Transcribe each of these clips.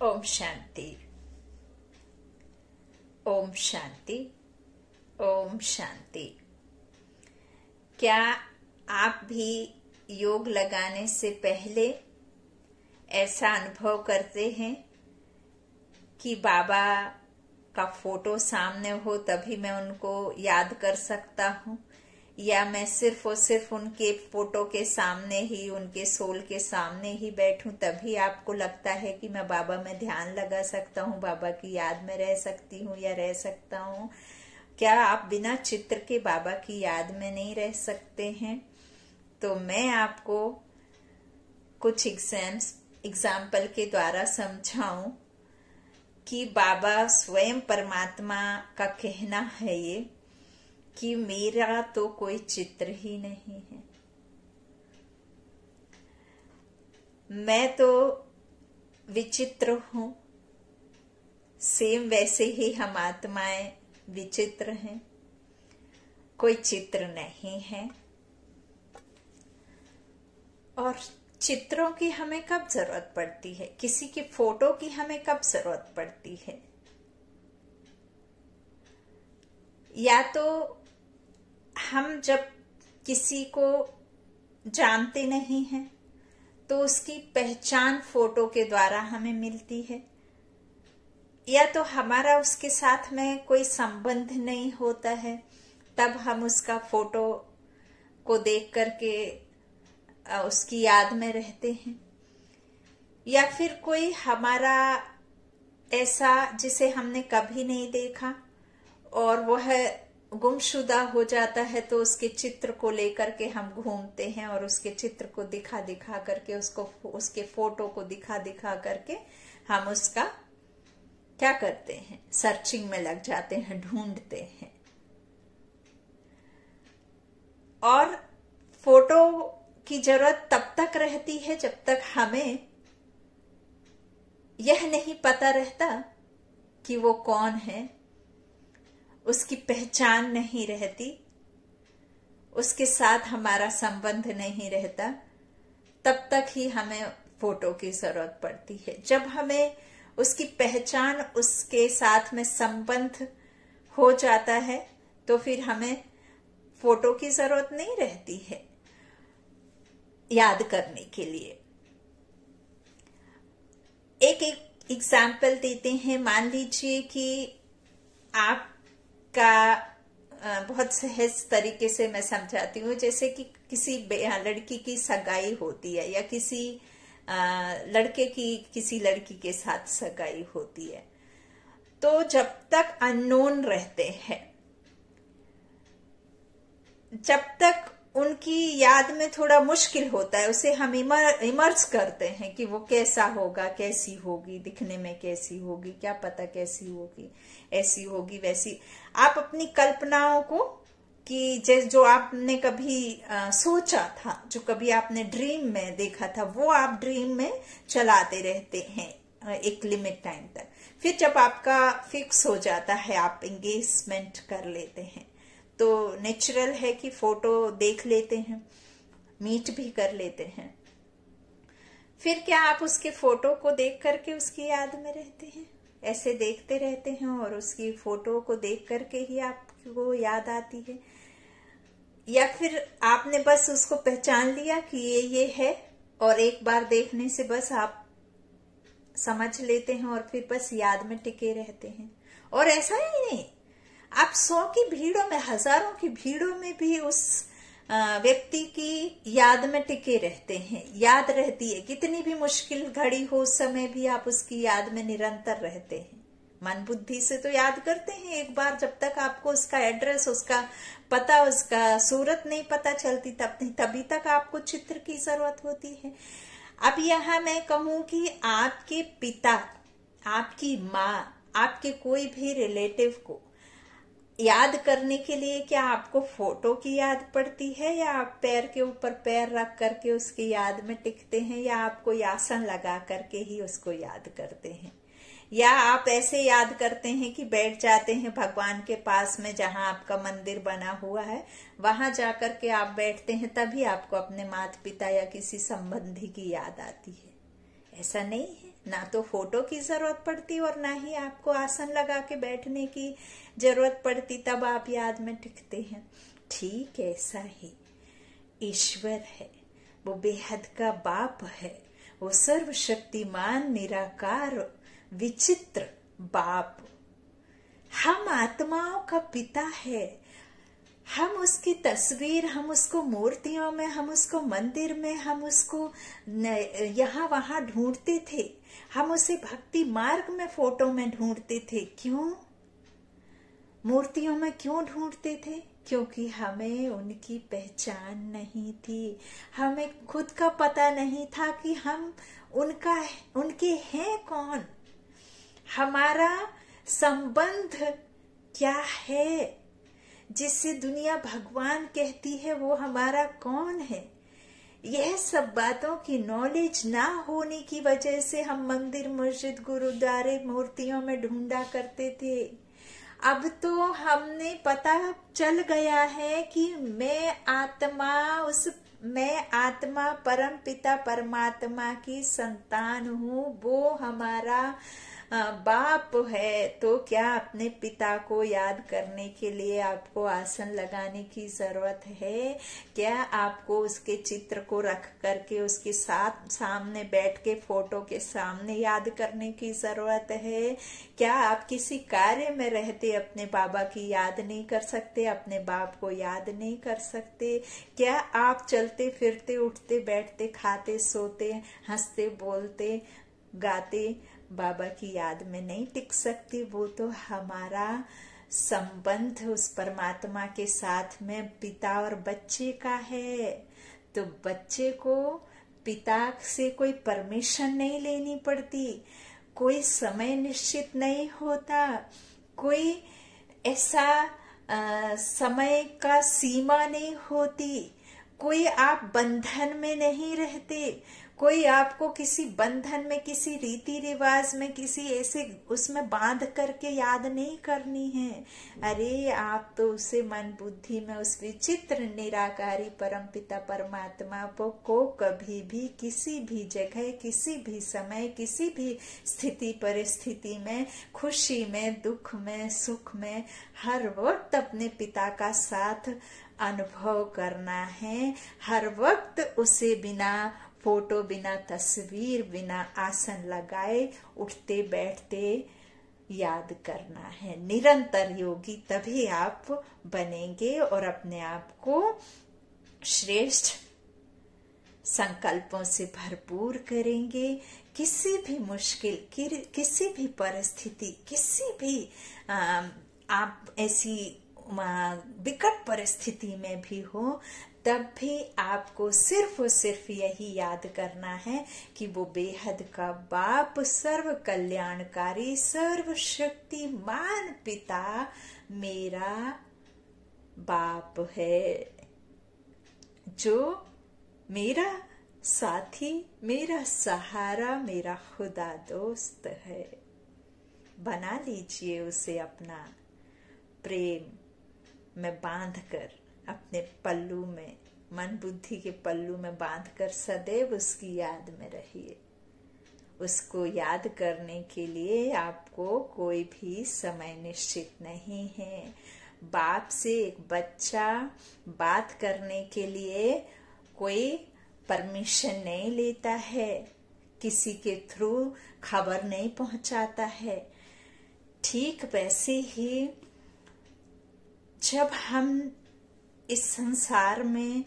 ओम शांति। ओम शांति। ओम शांति। क्या आप भी योग लगाने से पहले ऐसा अनुभव करते हैं कि बाबा का फोटो सामने हो तभी मैं उनको याद कर सकता हूँ, या मैं सिर्फ और सिर्फ उनके फोटो के सामने ही, उनके सोल के सामने ही बैठूं तभी आपको लगता है कि मैं बाबा में ध्यान लगा सकता हूँ, बाबा की याद में रह सकती हूँ या रह सकता हूँ? क्या आप बिना चित्र के बाबा की याद में नहीं रह सकते हैं? तो मैं आपको कुछ एग्जाम्पल के द्वारा समझाऊं कि बाबा स्वयं परमात्मा का कहना है ये कि मेरा तो कोई चित्र ही नहीं है, मैं तो विचित्र हूं, सेम वैसे ही हम आत्माएं विचित्र हैं, कोई चित्र नहीं है। और चित्रों की हमें कब जरूरत पड़ती है? किसी की फोटो की हमें कब जरूरत पड़ती है? या तो हम जब किसी को जानते नहीं हैं तो उसकी पहचान फोटो के द्वारा हमें मिलती है, या तो हमारा उसके साथ में कोई संबंध नहीं होता है तब हम उसका फोटो को देख करके उसकी याद में रहते हैं, या फिर कोई हमारा ऐसा जिसे हमने कभी नहीं देखा और वह गुमशुदा हो जाता है तो उसके चित्र को लेकर के हम घूमते हैं और उसके चित्र को दिखा दिखा करके उसके फोटो को दिखा दिखा करके हम उसका क्या करते हैं? सर्चिंग में लग जाते हैं, ढूंढते हैं। और फोटो की जरूरत तब तक रहती है जब तक हमें यह नहीं पता रहता कि वो कौन है, उसकी पहचान नहीं रहती, उसके साथ हमारा संबंध नहीं रहता, तब तक ही हमें फोटो की जरूरत पड़ती है। जब हमें उसकी पहचान, उसके साथ में संबंध हो जाता है तो फिर हमें फोटो की जरूरत नहीं रहती है याद करने के लिए। एक एग्जाम्पल देते हैं। मान लीजिए कि आपका बहुत सहज तरीके से मैं समझाती हूँ, जैसे कि किसी लड़की की सगाई होती है या किसी लड़के की किसी लड़की के साथ सगाई होती है, तो जब तक अननोन रहते हैं, जब तक उनकी याद में थोड़ा मुश्किल होता है, उसे हम इमर्ज करते हैं कि वो कैसा होगा, कैसी होगी, दिखने में कैसी होगी, क्या पता कैसी होगी, ऐसी होगी वैसी। आप अपनी कल्पनाओं को कि जो आपने कभी सोचा था, जो कभी आपने ड्रीम में देखा था, वो आप ड्रीम में चलाते रहते हैं एक लिमिट टाइम तक। फिर जब आपका फिक्स हो जाता है, आप एंगेजमेंट कर लेते हैं, तो नेचुरल है कि फोटो देख लेते हैं, मीट भी कर लेते हैं। फिर क्या आप उसके फोटो को देख करके उसकी याद में रहते हैं? ऐसे देखते रहते हैं और उसकी फोटो को देख करके ही आपको याद आती है? या फिर आपने बस उसको पहचान लिया कि ये है और एक बार देखने से बस आप समझ लेते हैं और फिर बस याद में टिके रहते हैं? और ऐसा ही नहीं, आप 100 की भीड़ों में, हजारों की भीड़ों में भी उस व्यक्ति की याद में टिके रहते हैं, याद रहती है। कितनी भी मुश्किल घड़ी हो उस समय भी आप उसकी याद में निरंतर रहते हैं। मन बुद्धि से तो याद करते हैं एक बार, जब तक आपको उसका एड्रेस, उसका पता, उसका सूरत नहीं पता चलती तभी तक आपको चित्र की जरूरत होती है। अब यहाँ मैं कहूं कि आपके पिता, आपकी माँ, आपके कोई भी रिलेटिव को याद करने के लिए क्या आपको फोटो की याद पड़ती है, या आप पैर के ऊपर पैर रख करके उसकी याद में टिकते हैं, या आप कोई आसन लगा करके ही उसको याद करते हैं, या आप ऐसे याद करते हैं कि बैठ जाते हैं भगवान के पास में जहां आपका मंदिर बना हुआ है, वहां जाकर के आप बैठते हैं, तभी आपको अपने माता पिता या किसी संबंधी की याद आती है? ऐसा नहीं है। ना तो फोटो की जरूरत पड़ती और ना ही आपको आसन लगा के बैठने की जरूरत पड़ती, तब आप याद में टिकते हैं। ठीक ऐसा ही ईश्वर है, वो बेहद का बाप है, वो सर्वशक्तिमान निराकार विचित्र बाप। हम आत्माओं का पिता है। हम उसकी तस्वीर, हम उसको मूर्तियों में, हम उसको मंदिर में, हम उसको यहाँ वहां ढूंढते थे। हम उसे भक्ति मार्ग में फोटो में ढूंढते थे। क्यों मूर्तियों में क्यों ढूंढते थे? क्योंकि हमें उनकी पहचान नहीं थी, हमें खुद का पता नहीं था कि हम उनके हैं कौन, हमारा संबंध क्या है, जिससे दुनिया भगवान कहती है वो हमारा कौन है। यह सब बातों की नॉलेज ना होने की वजह से हम मंदिर, मस्जिद, गुरुद्वारे, मूर्तियों में ढूंढा करते थे। अब तो हमने पता चल गया है कि मैं आत्मा परम पिता परमात्मा की संतान हूँ, वो हमारा बाप है। तो क्या अपने पिता को याद करने के लिए आपको आसन लगाने की जरूरत है? क्या आपको उसके चित्र को रख करके उसके साथ सामने बैठ के फोटो के सामने याद करने की जरूरत है? क्या आप किसी कार्य में रहते अपने बाबा की याद नहीं कर सकते, अपने बाप को याद नहीं कर सकते? क्या आप चलते फिरते, उठते बैठते, खाते सोते, हंसते बोलते गाते बाबा की याद में नहीं टिक सकती? वो तो हमारा संबंध उस परमात्मा के साथ में पिता और बच्चे का है। तो बच्चे को पिता से कोई परमिशन नहीं लेनी पड़ती, कोई समय निश्चित नहीं होता, कोई ऐसा समय का सीमा नहीं होती, कोई आप बंधन में नहीं रहते, कोई आपको किसी बंधन में, किसी रीति रिवाज में, किसी ऐसे उसमें बांध करके याद नहीं करनी है। अरे आप तो उसे मन बुद्धि में उस विचित्र निराकारी परमपिता परमात्मा को कभी भी, किसी भी जगह, किसी भी समय, किसी भी स्थिति परिस्थिति में, खुशी में, दुख में, सुख में, हर वक्त अपने पिता का साथ अनुभव करना है। हर वक्त उसे बिना फोटो, बिना तस्वीर, बिना आसन लगाए उठते बैठते याद करना है। निरंतर योगी तभी आप बनेंगे और अपने आप को श्रेष्ठ संकल्पों से भरपूर करेंगे। किसी भी मुश्किल, किसी भी परिस्थिति, किसी भी आप ऐसी विकट परिस्थिति में भी हो, तब भी आपको सिर्फ और सिर्फ यही याद करना है कि वो बेहद का बाप, सर्व कल्याणकारी, सर्वशक्तिमान पिता मेरा बाप है, जो मेरा साथी, मेरा सहारा, मेरा खुदा दोस्त है। बना लीजिए उसे अपना प्रेम में बांधकर, अपने पल्लू में, मन बुद्धि के पल्लू में बांधकर सदैव उसकी याद में रहिए। उसको याद करने के लिए आपको कोई भी समय निश्चित नहीं है। बाप से एक बच्चा बात करने के लिए कोई परमिशन नहीं लेता है, किसी के थ्रू खबर नहीं पहुंचाता है। ठीक वैसे ही जब हम इस संसार में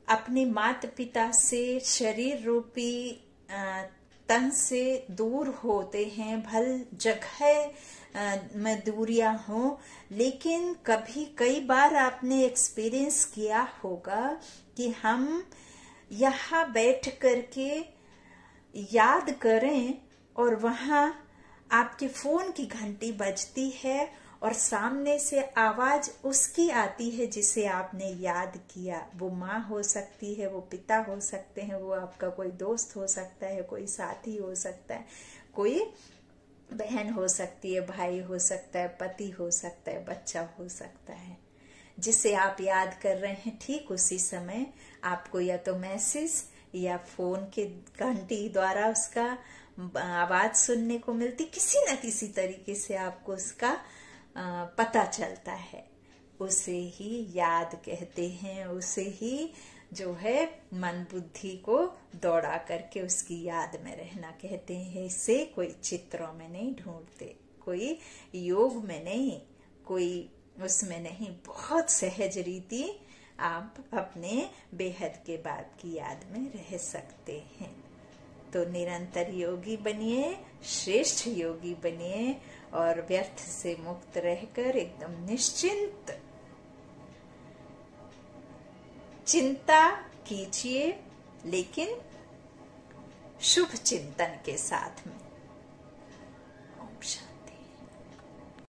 अपने माता पिता से, शरीर रूपी तन से दूर होते हैं, भल जगह में दूरियां हो, लेकिन कई बार आपने एक्सपीरियंस किया होगा कि हम यहाँ बैठ करके याद करें और वहां आपके फोन की घंटी बजती है और सामने से आवाज उसकी आती है जिसे आपने याद किया। वो माँ हो सकती है, वो पिता हो सकते हैं, वो आपका कोई दोस्त हो सकता है, कोई साथी हो सकता है, कोई बहन हो सकती है, भाई हो सकता है, पति हो सकता है, बच्चा हो सकता है, जिसे आप याद कर रहे हैं। ठीक उसी समय आपको या तो मैसेज या फोन के घंटी द्वारा उसका आवाज सुनने को मिलती, किसी न किसी तरीके से आपको उसका पता चलता है। उसे ही याद कहते हैं, उसे ही जो है मन बुद्धि को दौड़ा करके उसकी याद में रहना कहते हैं। इसे कोई चित्रों में नहीं ढूंढते, कोई योग में नहीं, कोई उसमें नहीं, बहुत सहज रीति आप अपने बेहद के बाप की याद में रह सकते हैं। तो निरंतर योगी बनिए, श्रेष्ठ योगी बनिए और व्यर्थ से मुक्त रहकर एकदम निश्चिंत चिंता कीजिए, लेकिन शुभ चिंतन के साथ में।